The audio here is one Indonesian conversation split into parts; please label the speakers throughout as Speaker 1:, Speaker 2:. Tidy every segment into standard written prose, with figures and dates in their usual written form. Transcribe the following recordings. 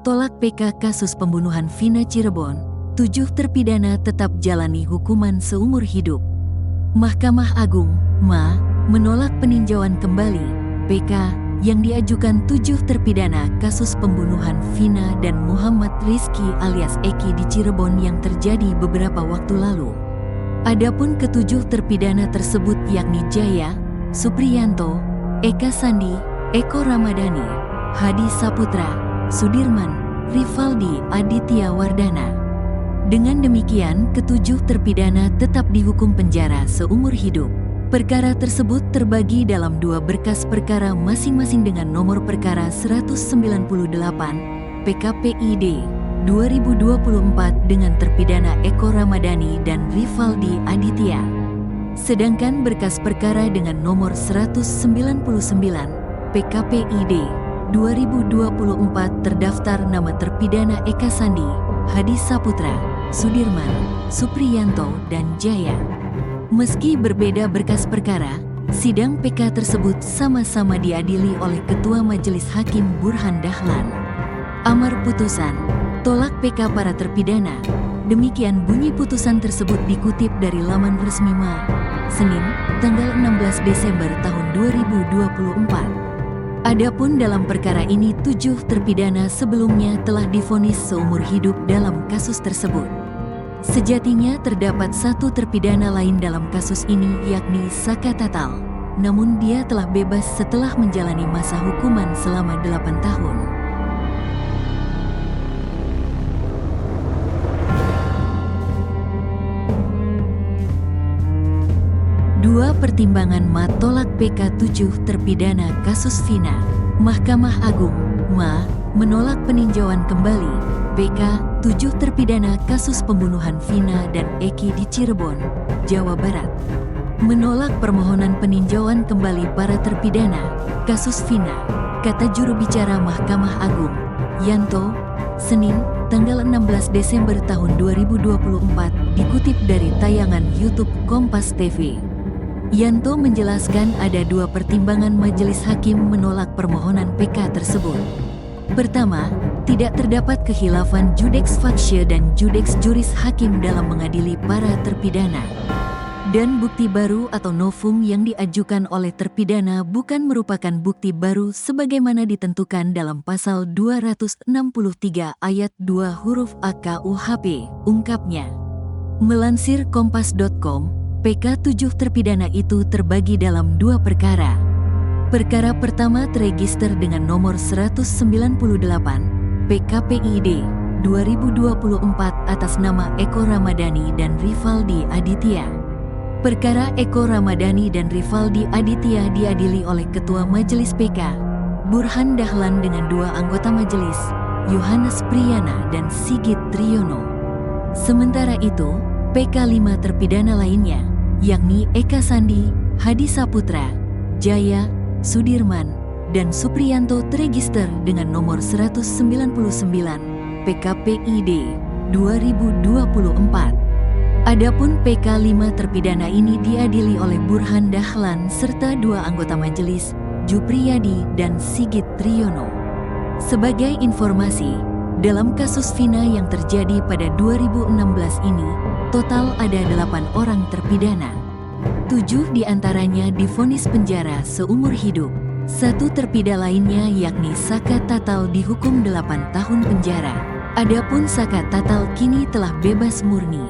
Speaker 1: Tolak PK kasus pembunuhan Vina Cirebon, 7 terpidana tetap jalani hukuman seumur hidup. Mahkamah Agung, MA, menolak peninjauan kembali PK yang diajukan 7 terpidana kasus pembunuhan Vina dan Muhammad Rizky alias Eki di Cirebon yang terjadi beberapa waktu lalu. Adapun ketujuh terpidana tersebut yakni Jaya, Supriyanto, Eka Sandi, Eko Ramadhani, Hadi Saputra, Sudirman, Rivaldi Aditya Wardana. Dengan demikian, ketujuh terpidana tetap dihukum penjara seumur hidup. Perkara tersebut terbagi dalam 2 berkas perkara masing-masing dengan nomor perkara 198 PKPID 2024 dengan terpidana Eko Ramadhani dan Rivaldi Aditya. Sedangkan berkas perkara dengan nomor 199 PKPID 2024 terdaftar nama terpidana Eka Sandi, Hadi Saputra, Sudirman, Supriyanto, dan Jaya. Meski berbeda berkas perkara, sidang PK tersebut sama-sama diadili oleh Ketua Majelis Hakim Burhan Dahlan. Amar putusan, tolak PK para terpidana. Demikian bunyi putusan tersebut dikutip dari laman resmi MA, Senin, tanggal 16 Desember tahun 2024. Adapun dalam perkara ini 7 terpidana sebelumnya telah divonis seumur hidup dalam kasus tersebut. Sejatinya terdapat 1 terpidana lain dalam kasus ini yakni Saka Tatal, namun dia telah bebas setelah menjalani masa hukuman selama 8 tahun. Dua pertimbangan MA tolak PK 7 terpidana kasus Vina. Mahkamah Agung, MA, menolak peninjauan kembali PK 7 terpidana kasus pembunuhan Vina dan Eki di Cirebon, Jawa Barat. Menolak permohonan peninjauan kembali para terpidana kasus Vina, kata juru bicara Mahkamah Agung, Yanto, Senin, tanggal 16 Desember tahun 2024, dikutip dari tayangan YouTube Kompas TV. Yanto menjelaskan ada 2 pertimbangan majelis hakim menolak permohonan PK tersebut. Pertama, tidak terdapat kekhilafan Judex Faksye dan Judex Juris Hakim dalam mengadili para terpidana. Dan bukti baru atau novum yang diajukan oleh terpidana bukan merupakan bukti baru sebagaimana ditentukan dalam pasal 263 ayat 2 huruf A KUHP, ungkapnya. Melansir Kompas.com, PK 7 terpidana itu terbagi dalam 2 perkara. Perkara pertama terregister dengan nomor 198 PKPID 2024 atas nama Eko Ramadhani dan Rivaldi Aditya. Perkara Eko Ramadhani dan Rivaldi Aditya diadili oleh Ketua Majelis PK, Burhan Dahlan dengan 2 anggota majelis, Yohanes Priyana dan Sigit Triyono. Sementara itu, PK 5 terpidana lainnya, yakni Eka Sandi, Hadi Saputra, Jaya, Sudirman, dan Supriyanto terregister dengan nomor 199 PKPID 2024. Adapun PK 5 terpidana ini diadili oleh Burhan Dahlan serta 2 anggota majelis, Jupriyadi dan Sigit Triyono. Sebagai informasi, dalam kasus Vina yang terjadi pada 2016 ini, total ada 8 orang terpidana. 7 diantaranya divonis penjara seumur hidup. 1 terpidana lainnya yakni Saka Tatal dihukum 8 tahun penjara. Adapun Saka Tatal kini telah bebas murni.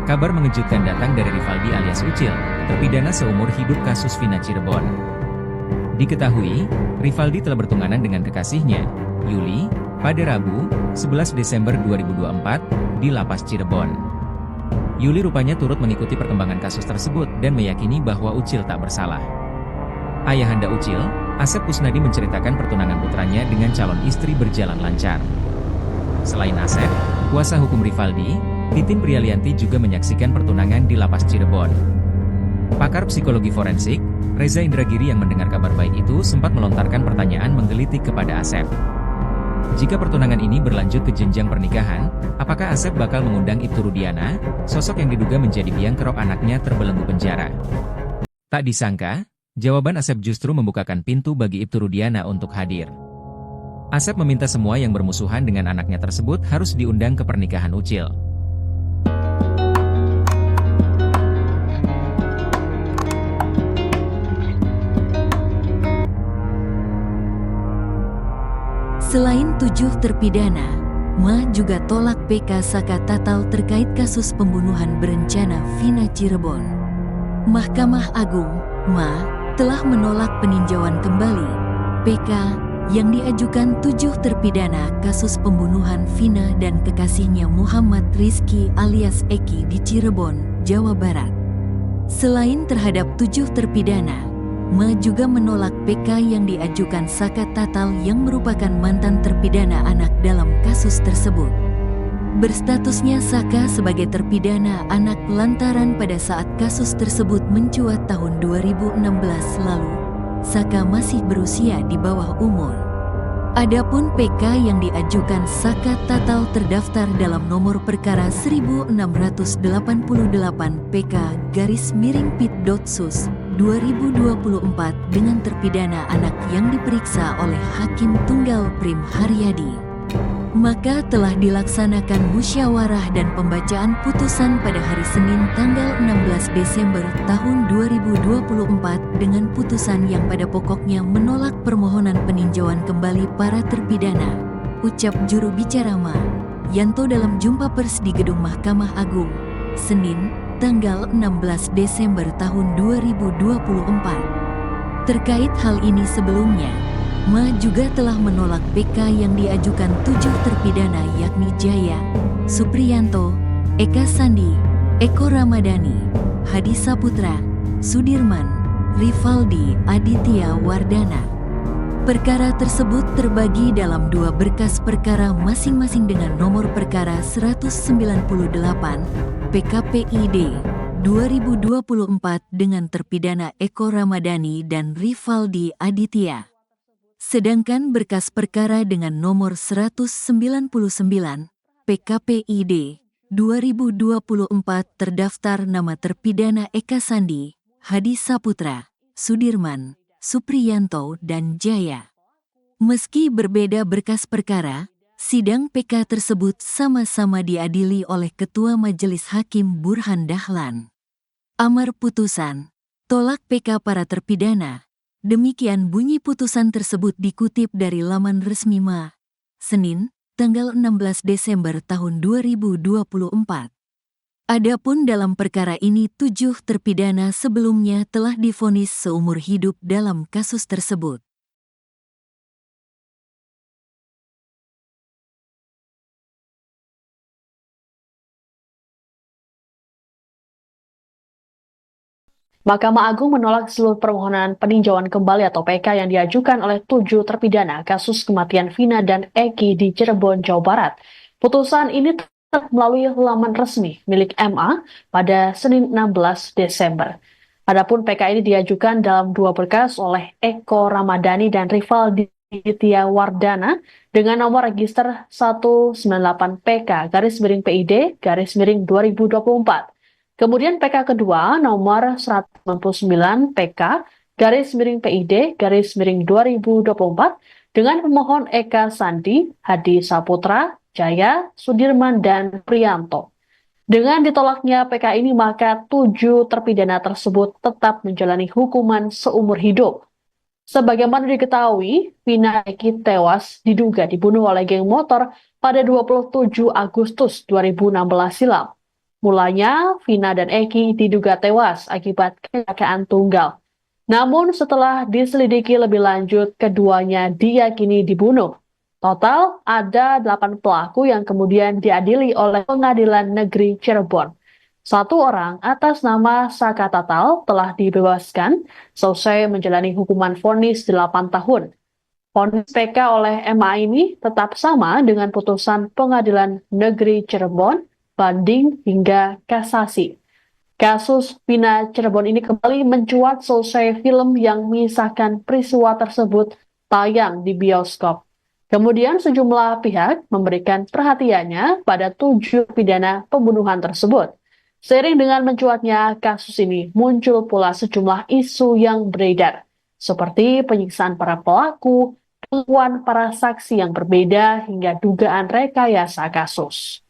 Speaker 2: Kabar mengejutkan datang dari Rivaldi alias Ucil, terpidana seumur hidup kasus Vina Cirebon. Diketahui, Rivaldi telah bertunangan dengan kekasihnya, Yuli, pada Rabu, 11 Desember 2024, di Lapas Cirebon. Yuli rupanya turut mengikuti perkembangan kasus tersebut dan meyakini bahwa Ucil tak bersalah. Ayahanda Ucil, Asep Kusnadi menceritakan pertunangan putranya dengan calon istri berjalan lancar. Selain Asep, kuasa hukum Rivaldi, Titin Prialianti juga menyaksikan pertunangan di Lapas Cirebon. Pakar psikologi forensik, Reza Indragiri yang mendengar kabar baik itu sempat melontarkan pertanyaan menggelitik kepada Asep. Jika pertunangan ini berlanjut ke jenjang pernikahan, apakah Asep bakal mengundang Ibtu Rudiana, sosok yang diduga menjadi biang kerok anaknya terbelenggu penjara? Tak disangka, Jawaban Asep justru membukakan pintu bagi Ibtu Rudiana untuk hadir. Asep meminta semua yang bermusuhan dengan anaknya tersebut harus diundang ke pernikahan Ucil.
Speaker 1: Selain 7 terpidana, Ma juga tolak PK Saka Tatal terkait kasus pembunuhan berencana Vina Cirebon. Mahkamah Agung, Ma, telah menolak peninjauan kembali PK yang diajukan 7 terpidana kasus pembunuhan Vina dan kekasihnya Muhammad Rizky alias Eki di Cirebon, Jawa Barat. Selain terhadap 7 terpidana, Ma juga menolak PK yang diajukan Saka Tatal yang merupakan mantan terpidana anak dalam kasus tersebut. Berstatusnya Saka sebagai terpidana anak lantaran pada saat kasus tersebut mencuat tahun 2016 lalu, Saka masih berusia di bawah umur. Adapun PK yang diajukan Saka Tatal terdaftar dalam nomor perkara 1688 PK-Pit.Sus 2024 dengan terpidana anak yang diperiksa oleh Hakim Tunggal Prim Haryadi. Maka telah dilaksanakan musyawarah dan pembacaan putusan pada hari Senin tanggal 16 Desember tahun 2024 dengan putusan yang pada pokoknya menolak permohonan peninjauan kembali para terpidana, ucap juru bicara Ma Yanto dalam jumpa pers di Gedung Mahkamah Agung, Senin, tanggal 16 Desember tahun 2024. Terkait hal ini sebelumnya, Ma juga telah menolak PK yang diajukan 7 terpidana yakni Jaya, Supriyanto, Eka Sandi, Eko Ramadhani, Hadi Saputra, Sudirman, Rivaldi Aditya Wardana. Perkara tersebut terbagi dalam 2 berkas perkara masing-masing dengan nomor perkara 198 PKPID 2024 dengan terpidana Eko Ramadhani dan Rivaldi Aditya. Sedangkan berkas perkara dengan nomor 199 PKPID 2024 terdaftar nama terpidana Eka Sandi, Hadi Saputra, Sudirman, Supriyanto dan Jaya. Meski berbeda berkas perkara, sidang PK tersebut sama-sama diadili oleh Ketua Majelis Hakim Burhan Dahlan. Amar putusan, tolak PK para terpidana. Demikian bunyi putusan tersebut dikutip dari laman resmi Ma, Senin, tanggal 16 Desember tahun 2024. Adapun dalam perkara ini 7 terpidana sebelumnya telah divonis seumur hidup dalam kasus tersebut.
Speaker 3: Mahkamah Agung menolak seluruh permohonan peninjauan kembali atau PK yang diajukan oleh 7 terpidana kasus kematian Vina dan Eki di Cirebon, Jawa Barat. Putusan ini telah melalui laman resmi milik MA pada Senin 16 Desember. Adapun PK ini diajukan dalam 2 berkas oleh Eko Ramadhani dan Rivaldi Aditya Wardana dengan nomor register 198 PK-PID-2024. Kemudian PK kedua nomor 199 PK-PID-2024 dengan pemohon Eka Sandi, Hadi Saputra, Jaya, Sudirman, dan Priyanto. Dengan ditolaknya PK ini maka 7 terpidana tersebut tetap menjalani hukuman seumur hidup. Sebagaimana diketahui, Vina Eki tewas diduga dibunuh oleh geng motor pada 27 Agustus 2016 silam. Mulanya, Vina dan Eki diduga tewas akibat kecelakaan tunggal. Namun setelah diselidiki lebih lanjut, keduanya diyakini dibunuh. Total ada 8 pelaku yang kemudian diadili oleh Pengadilan Negeri Cirebon. 1 orang atas nama Saka Tatal telah dibebaskan selesai menjalani hukuman vonis 8 tahun. Vonis PK oleh MA ini tetap sama dengan putusan Pengadilan Negeri Cirebon, banding hingga kasasi. Kasus Vina Cirebon ini kembali mencuat selesai film yang mengisahkan peristiwa tersebut tayang di bioskop. Kemudian sejumlah pihak memberikan perhatiannya pada 7 pidana pembunuhan tersebut. Seiring dengan mencuatnya kasus ini, muncul pula sejumlah isu yang beredar, seperti penyiksaan para pelaku, pengakuan para saksi yang berbeda, hingga dugaan rekayasa kasus.